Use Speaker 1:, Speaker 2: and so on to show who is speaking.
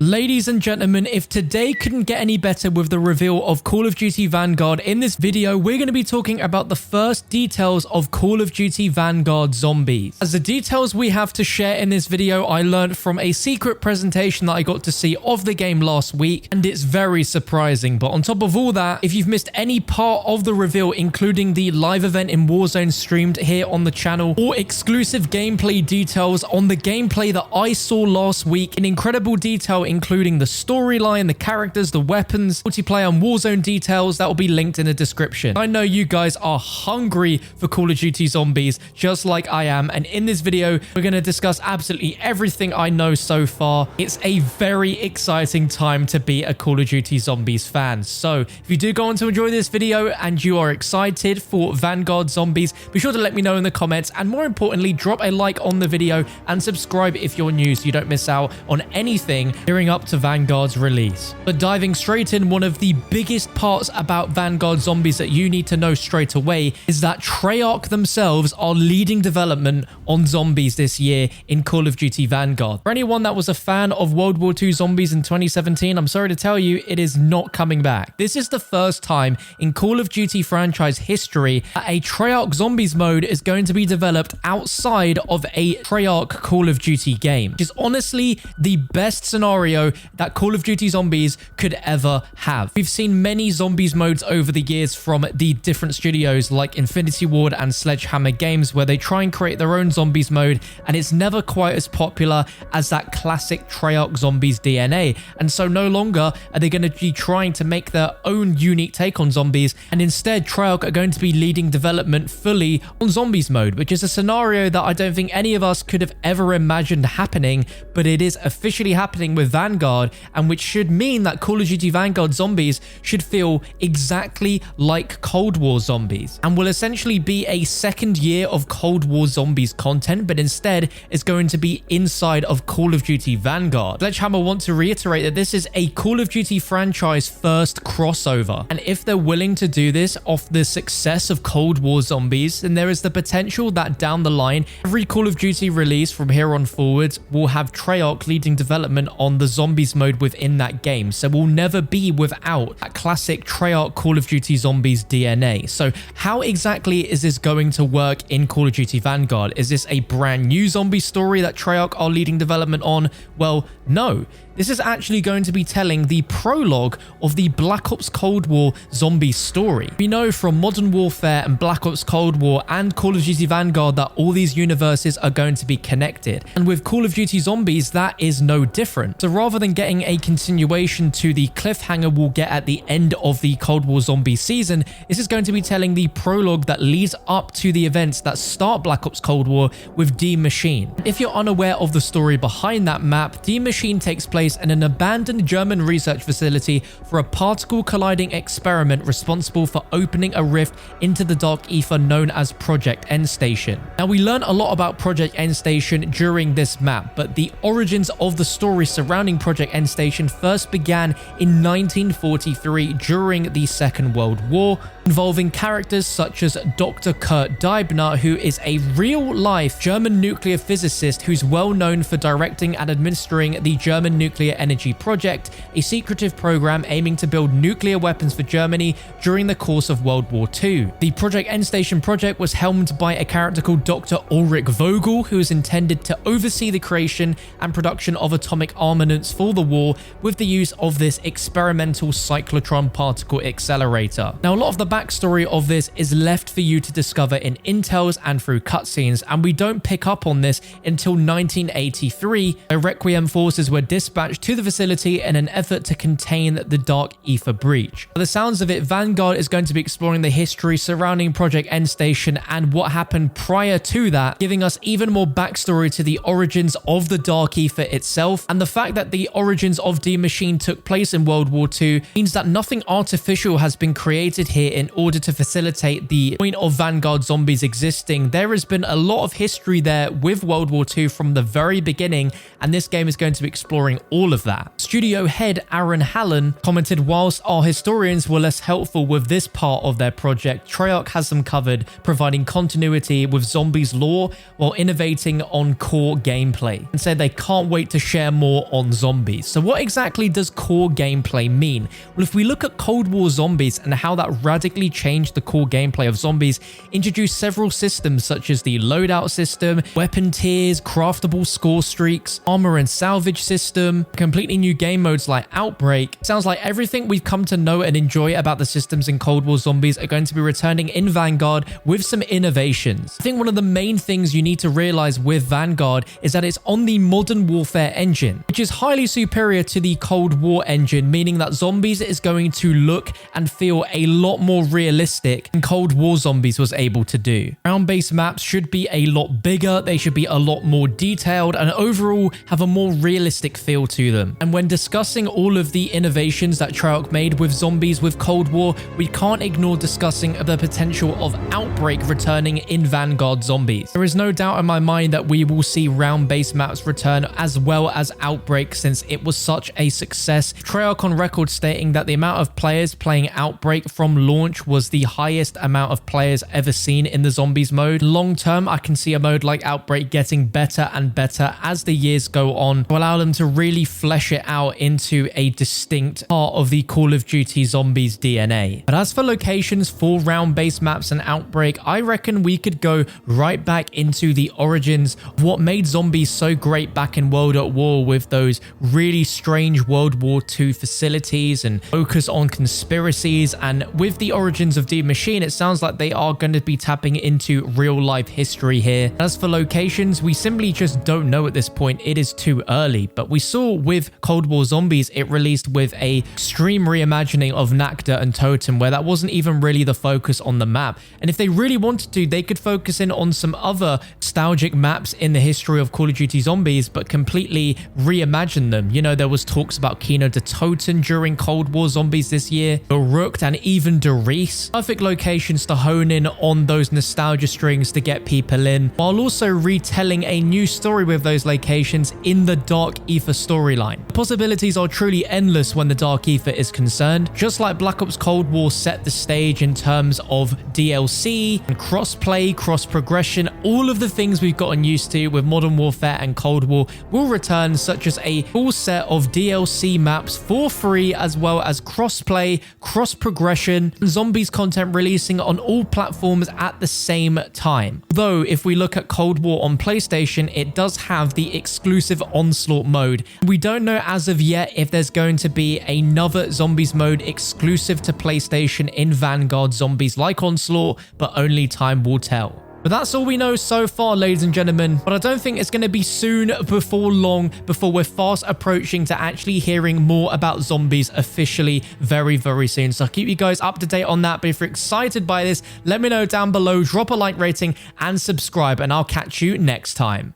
Speaker 1: Ladies and gentlemen, if today couldn't get any better with the reveal of Call of Duty Vanguard, in this video, we're going to be talking about the first details of Call of Duty Vanguard Zombies. As the details we have to share in this video, I learned from a secret presentation that I got to see of the game last week, and it's very surprising. But on top of all that, if you've missed any part of the reveal, including the live event in Warzone streamed here on the channel, or exclusive gameplay details on the gameplay that I saw last week in incredible detail, including the storyline, the characters, the weapons, multiplayer and Warzone details, that will be linked in the description. I know you guys are hungry for Call of Duty Zombies, just like I am, and in this video, we're going to discuss absolutely everything I know so far. It's a very exciting time to be a Call of Duty Zombies fan. So if you do go on to enjoy this video and you are excited for Vanguard Zombies, be sure to let me know in the comments, and more importantly, drop a like on the video and subscribe if you're new so you don't miss out on anything up to Vanguard's release. But diving straight in, one of the biggest parts about Vanguard Zombies that you need to know straight away is that Treyarch themselves are leading development on zombies this year in Call of Duty Vanguard. For anyone that was a fan of World War II Zombies in 2017, I'm sorry to tell you, it is not coming back. This is the first time in Call of Duty franchise history that a Treyarch Zombies mode is going to be developed outside of a Treyarch Call of Duty game, which is honestly the best scenario that Call of Duty Zombies could ever have. We've seen many zombies modes over the years from the different studios like Infinity Ward and Sledgehammer Games, where they try and create their own zombies mode, and it's never quite as popular as that classic Treyarch Zombies DNA. And so no longer are they going to be trying to make their own unique take on zombies, and instead Treyarch are going to be leading development fully on zombies mode, which is a scenario that I don't think any of us could have ever imagined happening, but it is officially happening with Vanguard, and which should mean that Call of Duty Vanguard Zombies should feel exactly like Cold War Zombies, and will essentially be a second year of Cold War Zombies content, but instead is going to be inside of Call of Duty Vanguard. Sledgehammer want to reiterate that this is a Call of Duty franchise first crossover, and if they're willing to do this off the success of Cold War Zombies, then there is the potential that down the line, every Call of Duty release from here on forwards will have Treyarch leading development on the zombies mode within that game. So we'll never be without that classic Treyarch Call of Duty Zombies DNA. So how exactly is this going to work in Call of Duty Vanguard? Is this a brand new zombie story that Treyarch are leading development on? Well, no. This is actually going to be telling the prologue of the Black Ops Cold War zombie story. We know from Modern Warfare and Black Ops Cold War and Call of Duty Vanguard that all these universes are going to be connected. And with Call of Duty Zombies, that is no different. So rather than getting a continuation to the cliffhanger we'll get at the end of the Cold War zombie season, this is going to be telling the prologue that leads up to the events that start Black Ops Cold War with D Machine. If you're unaware of the story behind that map, D Machine takes place in an abandoned German research facility for a particle colliding experiment responsible for opening a rift into the dark ether known as Project End Station. Now, we learn a lot about Project End Station during this map, but the origins of the story surrounding Project End Station first began in 1943 during the Second World War, involving characters such as Dr. Kurt Deibner, who is a real-life German nuclear physicist who's well known for directing and administering the German Nuclear Energy Project, a secretive program aiming to build nuclear weapons for Germany during the course of World War II. The Project End Station project was helmed by a character called Dr. Ulrich Vogel, who is intended to oversee the creation and production of atomic armaments for the war with the use of this experimental cyclotron particle accelerator. Now, a lot of the backstory of this is left for you to discover in intels and through cutscenes, and we don't pick up on this until 1983, where Requiem forces were dispatched to the facility in an effort to contain the dark ether breach. By the sounds of it, Vanguard is going to be exploring the history surrounding Project End Station and what happened prior to that, giving us even more backstory to the origins of the dark ether itself, and the fact that the origins of D Machine took place in World War II means that nothing artificial has been created here in in order to facilitate the point of Vanguard Zombies existing. There has been a lot of history there with World War II from the very beginning, and this game is going to be exploring all of that. Studio head Aaron Hallen commented, whilst our historians were less helpful with this part of their project, Treyarch has them covered, providing continuity with Zombies lore while innovating on core gameplay, and said they can't wait to share more on Zombies. So what exactly does core gameplay mean? Well, if we look at Cold War Zombies and how that radically changed the core gameplay of Zombies, introduced several systems such as the loadout system, weapon tiers, craftable score streaks, armor and salvage system, completely new game modes like Outbreak. Sounds like everything we've come to know and enjoy about the systems in Cold War Zombies are going to be returning in Vanguard with some innovations. I think one of the main things you need to realize with Vanguard is that it's on the Modern Warfare engine, which is highly superior to the Cold War engine, meaning that Zombies is going to look and feel a lot more realistic than Cold War Zombies was able to do. Round-based maps should be a lot bigger, they should be a lot more detailed, and overall have a more realistic feel to them. And when discussing all of the innovations that Treyarch made with Zombies with Cold War, we can't ignore discussing the potential of Outbreak returning in Vanguard Zombies. There is no doubt in my mind that we will see round-based maps return as well as Outbreak, since it was such a success. Treyarch on record stating that the amount of players playing Outbreak from launch was the highest amount of players ever seen in the Zombies mode. Long term, I can see a mode like Outbreak getting better and better as the years go on to allow them to really flesh it out into a distinct part of the Call of Duty Zombies DNA. But as for locations for round-based maps and Outbreak, I reckon we could go right back into the origins of what made Zombies so great back in World at War, with those really strange World War II facilities and focus on conspiracies. And with the origins of Deep Machine, it sounds like they are going to be tapping into real-life history here. As for locations, we simply just don't know at this point. It is too early. But we saw with Cold War Zombies, it released with a extreme reimagining of Nakda and Totem, where that wasn't even really the focus on the map. And if they really wanted to, they could focus in on some other nostalgic maps in the history of Call of Duty Zombies, but completely reimagine them. You know, there was talks about Kino de Toten during Cold War Zombies this year, Uruk, and even Derice. Perfect locations to hone in on those nostalgia strings to get people in, while also retelling a new story with those locations in the Dark Ether storyline. The possibilities are truly endless when the Dark Ether is concerned. Just like Black Ops Cold War set the stage in terms of DLC and cross-play, cross-progression, all of the things we've gotten used to with Modern Warfare and Cold War will return, such as a full set of DLC maps for free, as well as cross-play, cross-progression, and Zombies content releasing on all platforms at the same time. Though, if we look at Cold War on PlayStation, it does have the exclusive Onslaught mode. We don't know as of yet if there's going to be another Zombies mode exclusive to PlayStation in Vanguard Zombies like Onslaught, but only time will tell. But that's all we know so far, ladies and gentlemen. But I don't think it's going to be soon before long before we're fast approaching to actually hearing more about Zombies officially very, very soon. So I'll keep you guys up to date on that. But if you're excited by this, let me know down below, drop a like rating and subscribe, and I'll catch you next time.